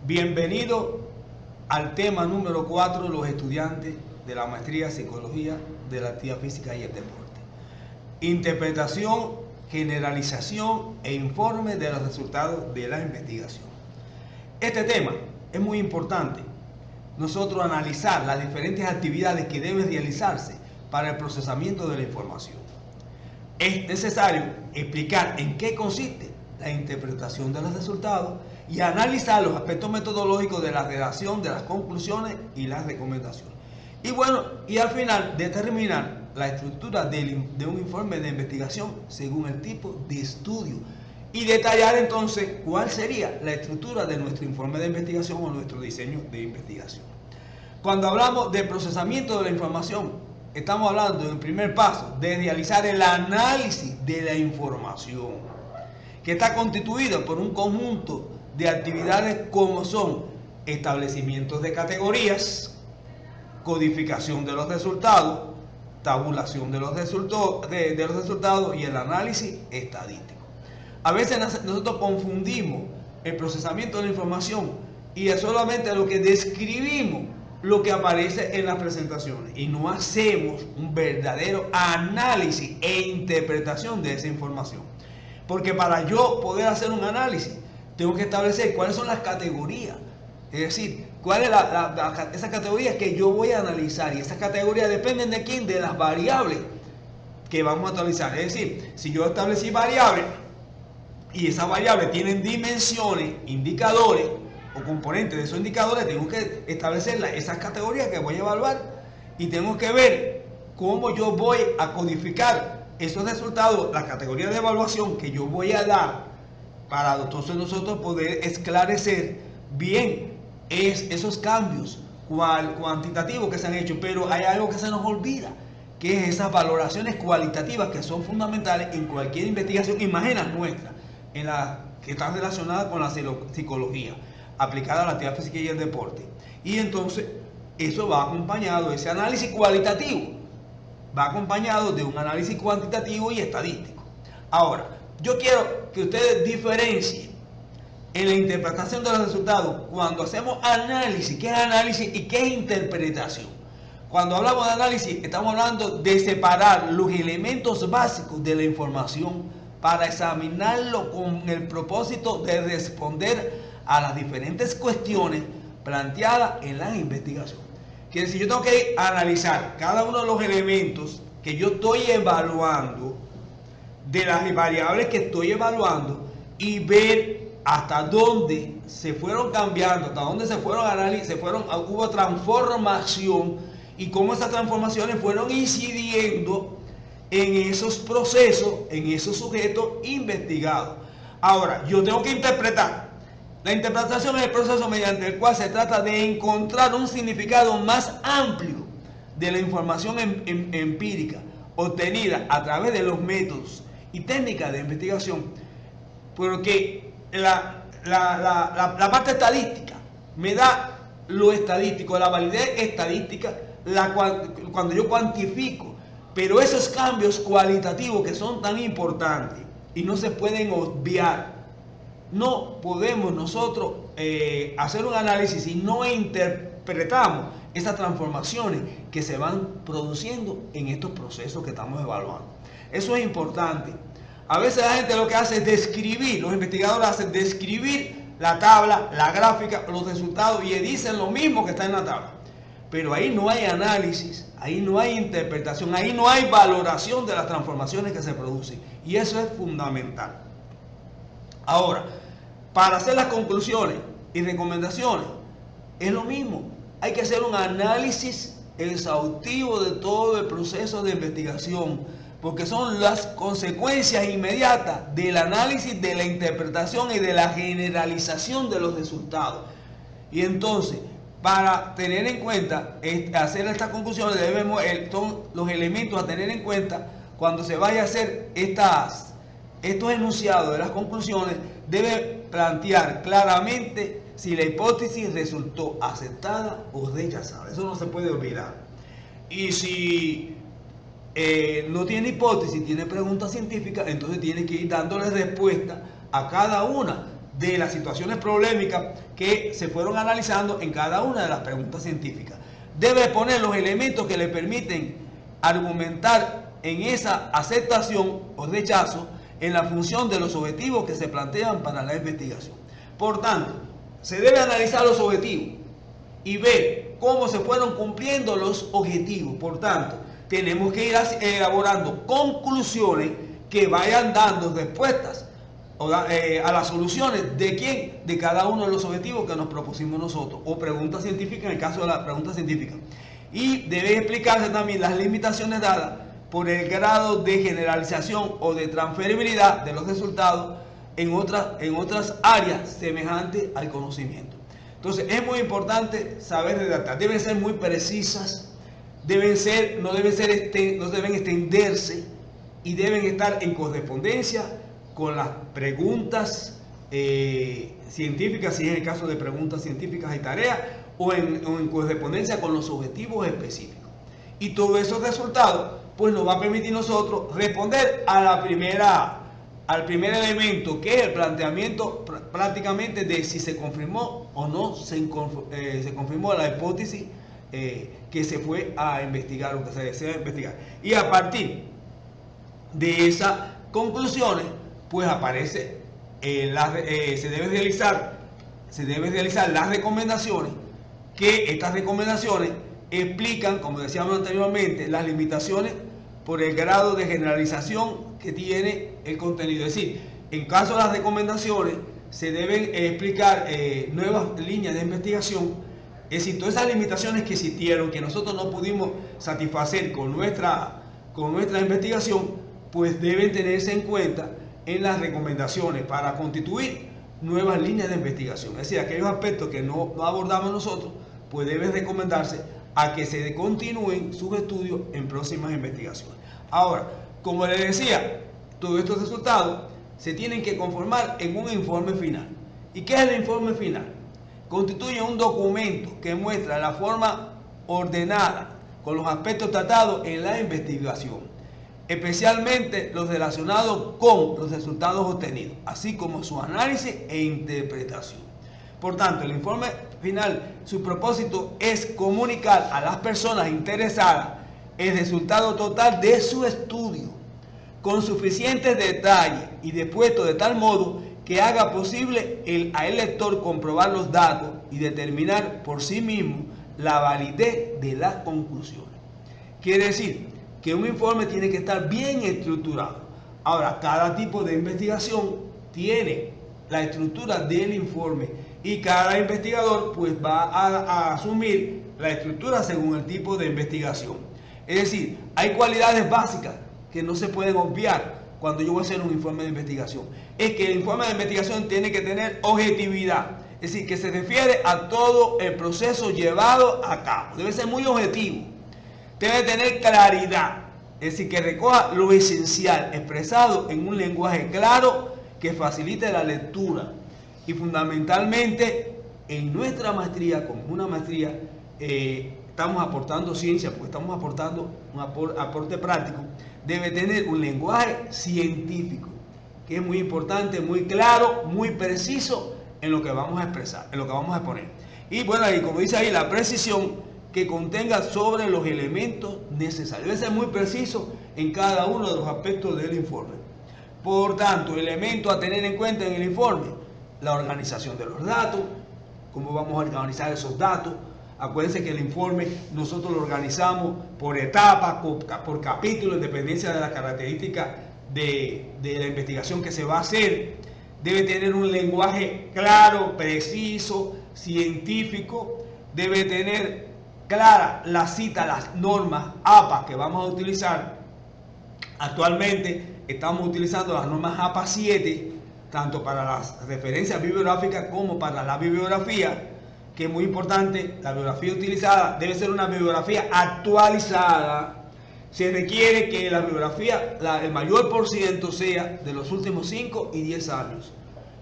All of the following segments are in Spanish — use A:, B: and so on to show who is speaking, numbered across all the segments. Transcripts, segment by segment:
A: Bienvenido al tema número 4, los estudiantes de la maestría en Psicología de la Actividad Física y el Deporte. Interpretación, generalización e informe de los resultados de la investigación. Este tema es muy importante. Nosotros analizar las diferentes actividades que deben realizarse para el procesamiento de la información. Es necesario explicar en qué consiste la interpretación de los resultados y analizar los aspectos metodológicos de la redacción de las conclusiones y las recomendaciones. Y al final determinar la estructura de un informe de investigación según el tipo de estudio y detallar entonces cuál sería la estructura de nuestro informe de investigación o nuestro diseño de investigación. Cuando hablamos de procesamiento de la información, estamos hablando del primer paso de realizar el análisis de la información, que está constituido por un conjunto de actividades como son establecimientos de categorías, codificación de los resultados, tabulación de los resultados y el análisis estadístico. A veces nosotros confundimos el procesamiento de la información y es solamente lo que describimos lo que aparece en las presentaciones y no hacemos un verdadero análisis e interpretación de esa información. Porque para yo poder hacer un análisis, tengo que establecer cuáles son las categorías. Es decir, cuál es esa categoría que yo voy a analizar. Y esas categorías dependen de quién, de las variables que vamos a analizar. Es decir, si yo establecí variables y esas variables tienen dimensiones, indicadores o componentes de esos indicadores, tengo que establecer esas categorías que voy a evaluar y tengo que ver cómo yo voy a codificar esos resultados, las categorías de evaluación que yo voy a dar para entonces nosotros poder esclarecer bien esos cambios cuantitativos que se han hecho. Pero hay algo que se nos olvida, que es esas valoraciones cualitativas que son fundamentales en cualquier investigación, imagina nuestra, que están relacionadas con la psicología aplicada a la actividad física y el deporte. Y entonces eso va acompañado, ese análisis cualitativo va acompañado de un análisis cuantitativo y estadístico. Ahora, yo quiero que ustedes diferencien en la interpretación de los resultados cuando hacemos análisis, qué es análisis y qué es interpretación. Cuando hablamos de análisis, estamos hablando de separar los elementos básicos de la información para examinarlo con el propósito de responder a las diferentes cuestiones planteadas en la investigación. Quiere decir, yo tengo que analizar cada uno de los elementos que yo estoy evaluando, de las variables que estoy evaluando, y ver hasta dónde se fueron cambiando, hasta dónde hubo transformación y cómo esas transformaciones fueron incidiendo en esos procesos, en esos sujetos investigados. Ahora, yo tengo que interpretar. La interpretación es el proceso mediante el cual se trata de encontrar un significado más amplio de la información empírica obtenida a través de los métodos y técnicas de investigación, porque la parte estadística me da lo estadístico, la validez estadística, cuando yo cuantifico, pero esos cambios cualitativos que son tan importantes y no se pueden obviar. No podemos nosotros hacer un análisis si no interpretamos esas transformaciones que se van produciendo en estos procesos que estamos evaluando. Eso es importante. A veces la gente lo que hace es describir, los investigadores hacen describir la tabla, la gráfica, los resultados y dicen lo mismo que está en la tabla. Pero ahí no hay análisis, ahí no hay interpretación, ahí no hay valoración de las transformaciones que se producen. Y eso es fundamental. Ahora, para hacer las conclusiones y recomendaciones, es lo mismo. Hay que hacer un análisis exhaustivo de todo el proceso de investigación, porque son las consecuencias inmediatas del análisis, de la interpretación y de la generalización de los resultados. Y entonces, para tener en cuenta, hacer estas conclusiones, son los elementos a tener en cuenta cuando se vaya a hacer estos enunciados de las conclusiones. Debe plantear claramente si la hipótesis resultó aceptada o rechazada. Eso no se puede olvidar. Y si no tiene hipótesis, tiene preguntas científicas, entonces tiene que ir dándole respuesta a cada una de las situaciones problemáticas que se fueron analizando en cada una de las preguntas científicas. Debe poner los elementos que le permiten argumentar en esa aceptación o rechazo en la función de los objetivos que se plantean para la investigación. Por tanto, se debe analizar los objetivos y ver cómo se fueron cumpliendo los objetivos. Por tanto, tenemos que ir elaborando conclusiones que vayan dando respuestas a las soluciones de quién, de cada uno de los objetivos que nos propusimos nosotros, o preguntas científicas en el caso de la pregunta científica. Y debe explicarse también las limitaciones dadas por el grado de generalización o de transferibilidad de los resultados en otras áreas semejantes al conocimiento. Entonces es muy importante saber redactar, deben ser muy precisas, no deben extenderse y deben estar en correspondencia con las preguntas científicas, si es el caso de preguntas científicas y tareas, o en correspondencia con los objetivos específicos. Y todos esos resultados pues nos va a permitir nosotros responder al primer elemento, que es el planteamiento prácticamente de si se confirmó o no se confirmó la hipótesis que se fue a investigar o que se desea investigar. Y a partir de esas conclusiones pues aparece se deben realizar las recomendaciones, que estas recomendaciones explican, como decíamos anteriormente, las limitaciones por el grado de generalización que tiene el contenido. Es decir, en caso de las recomendaciones se deben explicar nuevas líneas de investigación. Es decir, todas esas limitaciones que existieron, que nosotros no pudimos satisfacer con nuestra investigación, pues deben tenerse en cuenta en las recomendaciones para constituir nuevas líneas de investigación. Es decir, aquellos aspectos que no abordamos nosotros, pues deben recomendarse a que se continúen sus estudios en próximas investigaciones. Ahora, como les decía, todos estos resultados se tienen que conformar en un informe final. ¿Y qué es el informe final? Constituye un documento que muestra la forma ordenada con los aspectos tratados en la investigación, especialmente los relacionados con los resultados obtenidos, así como su análisis e interpretación. Por tanto, el informe final, su propósito es comunicar a las personas interesadas el resultado total de su estudio, con suficientes detalles y dispuesto de tal modo que haga posible al lector comprobar los datos y determinar por sí mismo la validez de las conclusiones. Quiere decir que un informe tiene que estar bien estructurado. Ahora, cada tipo de investigación tiene la estructura del informe y cada investigador pues va a asumir la estructura según el tipo de investigación. Es decir, hay cualidades básicas que no se pueden obviar cuando yo voy a hacer un informe de investigación. Es que el informe de investigación tiene que tener objetividad, es decir, que se refiere a todo el proceso llevado a cabo. Debe ser muy objetivo, debe tener claridad, es decir, que recoja lo esencial expresado en un lenguaje claro que facilite la lectura. Y fundamentalmente en nuestra maestría, como una maestría, estamos aportando ciencia, porque estamos aportando un aporte práctico, debe tener un lenguaje científico, que es muy importante, muy claro, muy preciso en lo que vamos a expresar, en lo que vamos a exponer. Y bueno, y como dice ahí, la precisión que contenga sobre los elementos necesarios. Debe ser muy preciso en cada uno de los aspectos del informe. Por tanto, elementos a tener en cuenta en el informe: la organización de los datos, cómo vamos a organizar esos datos. Acuérdense que el informe nosotros lo organizamos por etapas, por capítulos, en dependencia de las características de la investigación que se va a hacer. Debe tener un lenguaje claro, preciso, científico. Debe tener clara la cita, las normas APA que vamos a utilizar. Actualmente estamos utilizando las normas APA 7, tanto para las referencias bibliográficas como para la bibliografía, que es muy importante. La bibliografía utilizada debe ser una bibliografía actualizada. Se requiere que la bibliografía, el mayor por ciento sea de los últimos 5 y 10 años.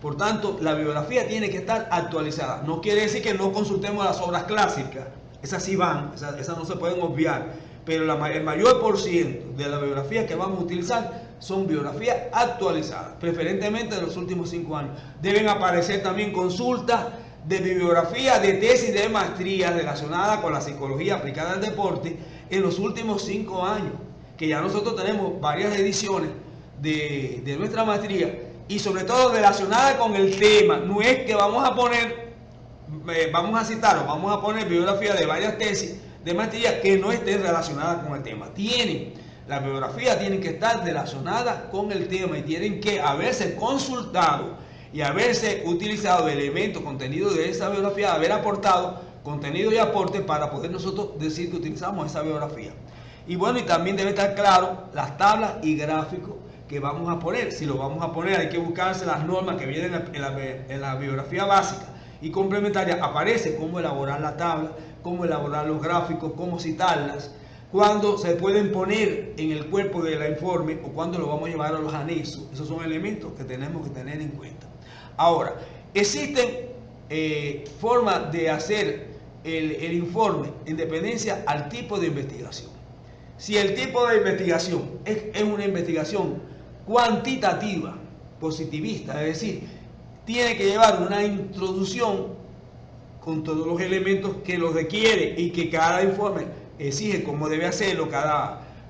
A: Por tanto, la bibliografía tiene que estar actualizada. No quiere decir que no consultemos las obras clásicas. Esas sí van, esas no se pueden obviar. Pero el mayor por ciento de la bibliografía que vamos a utilizar son biografías actualizadas, preferentemente de los últimos 5 años. Deben aparecer también consultas de bibliografía de tesis de maestría relacionada con la psicología aplicada al deporte en los últimos 5 años, que ya nosotros tenemos varias ediciones de nuestra maestría y sobre todo relacionada con el tema. No es que vamos a poner, vamos a citar o vamos a poner bibliografía de varias tesis de maestría que no estén relacionadas con el tema. Las bibliografías tienen que estar relacionadas con el tema y tienen que haberse consultado y haberse utilizado elementos, contenido de esa bibliografía, haber aportado contenido y aporte para poder nosotros decir que utilizamos esa bibliografía. Y bueno, y también debe estar claro las tablas y gráficos que vamos a poner. Si lo vamos a poner, hay que buscarse las normas que vienen en la bibliografía básica y complementaria. Aparece cómo elaborar la tabla, cómo elaborar los gráficos, cómo citarlas, cuándo se pueden poner en el cuerpo del informe o cuándo lo vamos a llevar a los anexos. Esos son elementos que tenemos que tener en cuenta. Ahora, existen formas de hacer el informe en dependencia al tipo de investigación. Si el tipo de investigación es una investigación cuantitativa, positivista, es decir, tiene que llevar una introducción con todos los elementos que lo requiere y que cada informe exige cómo debe hacerlo,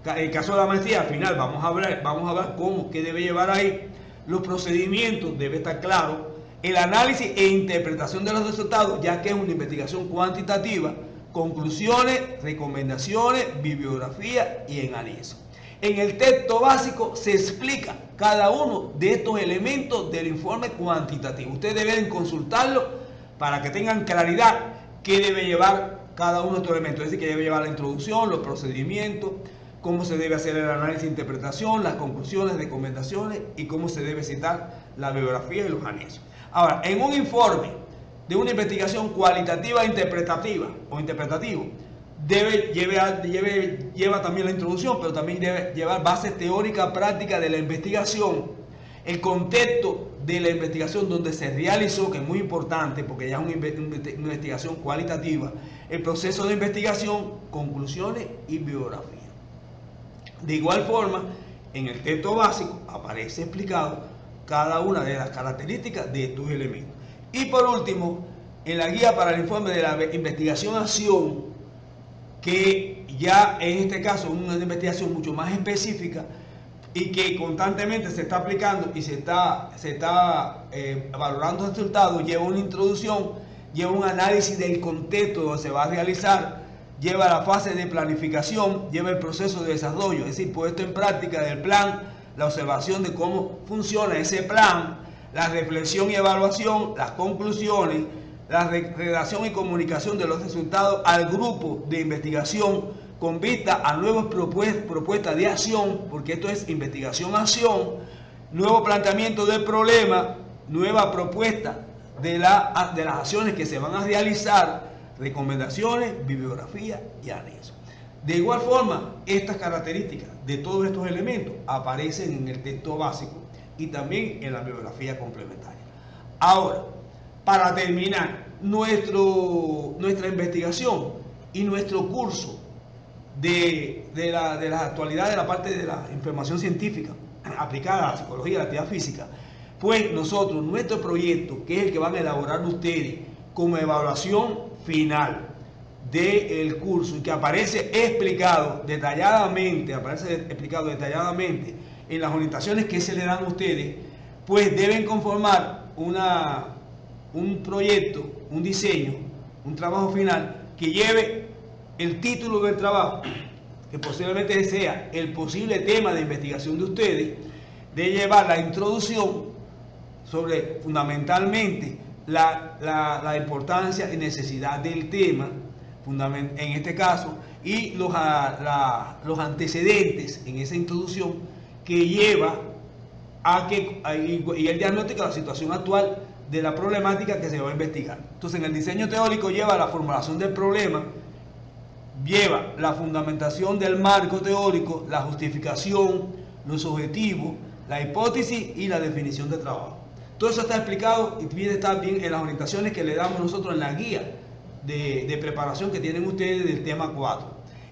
A: en el caso de la maestría, al final vamos a hablar cómo, qué debe llevar ahí, los procedimientos, debe estar claro, el análisis e interpretación de los resultados, ya que es una investigación cuantitativa, conclusiones, recomendaciones, bibliografía y en anexo. En el texto básico se explica cada uno de estos elementos del informe cuantitativo. Ustedes deben consultarlo para que tengan claridad qué debe llevar cada uno de estos elementos. Es decir, que debe llevar la introducción, los procedimientos, cómo se debe hacer el análisis e interpretación, las conclusiones, recomendaciones y cómo se debe citar la bibliografía y los anexos. Ahora, en un informe de una investigación cualitativa interpretativa o interpretativo, lleva también la introducción, pero también debe llevar bases teóricas prácticas de la investigación, el contexto de la investigación donde se realizó, que es muy importante porque ya es una investigación cualitativa, el proceso de investigación, conclusiones y bibliografía. De igual forma, en el texto básico aparece explicado cada una de las características de estos elementos. Y por último, en la guía para el informe de la investigación-acción, que ya en este caso es una investigación mucho más específica y que constantemente se está aplicando y se está valorando los resultados, lleva una introducción, lleva un análisis del contexto donde se va a realizar, lleva la fase de planificación, lleva el proceso de desarrollo, es decir, puesto en práctica del plan, la observación de cómo funciona ese plan, la reflexión y evaluación, las conclusiones, la redacción y comunicación de los resultados al grupo de investigación con vista a nuevas propuestas de acción, porque esto es investigación-acción, nuevo planteamiento del problema, nueva propuesta de las acciones que se van a realizar, recomendaciones, bibliografía y anexos. De igual forma, estas características de todos estos elementos aparecen en el texto básico y también en la bibliografía complementaria. Ahora, para terminar, nuestra investigación y nuestro curso de la actualidad de la parte de la información científica aplicada a la psicología y a la actividad física, pues nosotros, nuestro proyecto, que es el que van a elaborar ustedes como evaluación final del curso y que aparece explicado detalladamente en las orientaciones que se le dan a ustedes, pues deben conformar un proyecto, un diseño, un trabajo final que lleve el título del trabajo, que posiblemente sea el posible tema de investigación de ustedes, de llevar la introducción sobre fundamentalmente la importancia y necesidad del tema, en este caso, y los antecedentes en esa introducción que lleva y el diagnóstico de la situación actual de la problemática que se va a investigar. Entonces, en el diseño teórico lleva la formulación del problema, lleva la fundamentación del marco teórico, la justificación, los objetivos, la hipótesis y la definición de trabajo. Todo eso está explicado y está bien en las orientaciones que le damos nosotros en la guía de preparación que tienen ustedes del tema 4.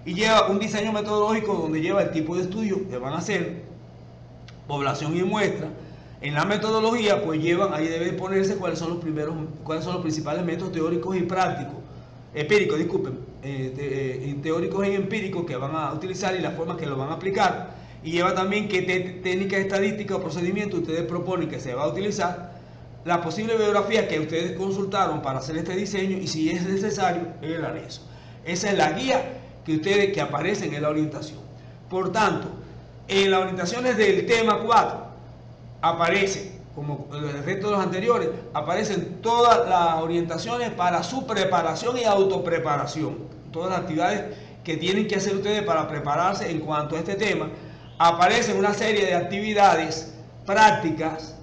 A: Y lleva un diseño metodológico donde lleva el tipo de estudio que van a hacer, población y muestra. En la metodología, pues ahí debe ponerse cuáles son los principales métodos teóricos y prácticos, empíricos, disculpen, teóricos y empíricos que van a utilizar y la forma que lo van a aplicar. Y lleva también qué técnicas estadísticas o procedimientos ustedes proponen que se va a utilizar, la posible biografía que ustedes consultaron para hacer este diseño y si es necesario el anexo. Esa es la guía que aparecen en la orientación. Por tanto, en las orientaciones del tema 4 aparece, como el resto de los anteriores, aparecen todas las orientaciones para su preparación y autopreparación, todas las actividades que tienen que hacer ustedes para prepararse en cuanto a este tema. Aparecen una serie de actividades prácticas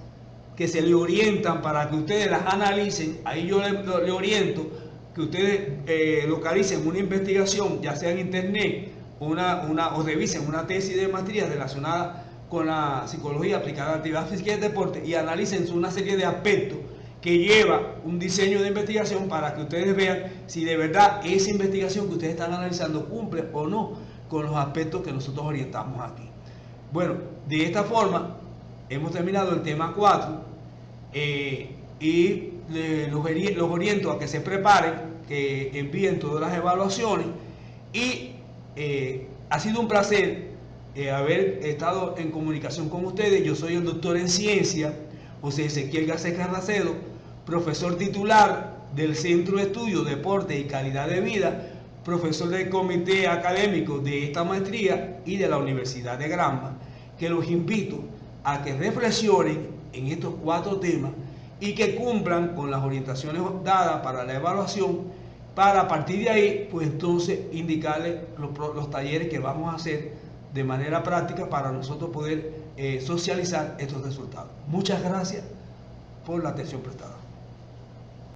A: que se le orientan para que ustedes las analicen. Ahí yo le oriento que ustedes localicen una investigación, ya sea en internet, o revisen una tesis de maestría relacionada con la psicología aplicada a la actividad física y el deporte y analicen una serie de aspectos que lleva un diseño de investigación para que ustedes vean si de verdad esa investigación que ustedes están analizando cumple o no con los aspectos que nosotros orientamos aquí. Bueno, de esta forma hemos terminado el tema 4 y los oriento a que se preparen, que envíen todas las evaluaciones y ha sido un placer haber estado en comunicación con ustedes. Yo soy el doctor en ciencia José Ezequiel Garcés Carracedo, profesor titular del Centro de Estudios, Deporte y Calidad de Vida, profesor del comité académico de esta maestría y de la Universidad de Granma, que los invito a que reflexionen en estos 4 temas y que cumplan con las orientaciones dadas para la evaluación, para a partir de ahí, pues entonces indicarles los talleres que vamos a hacer de manera práctica para nosotros poder socializar estos resultados. Muchas gracias por la atención prestada.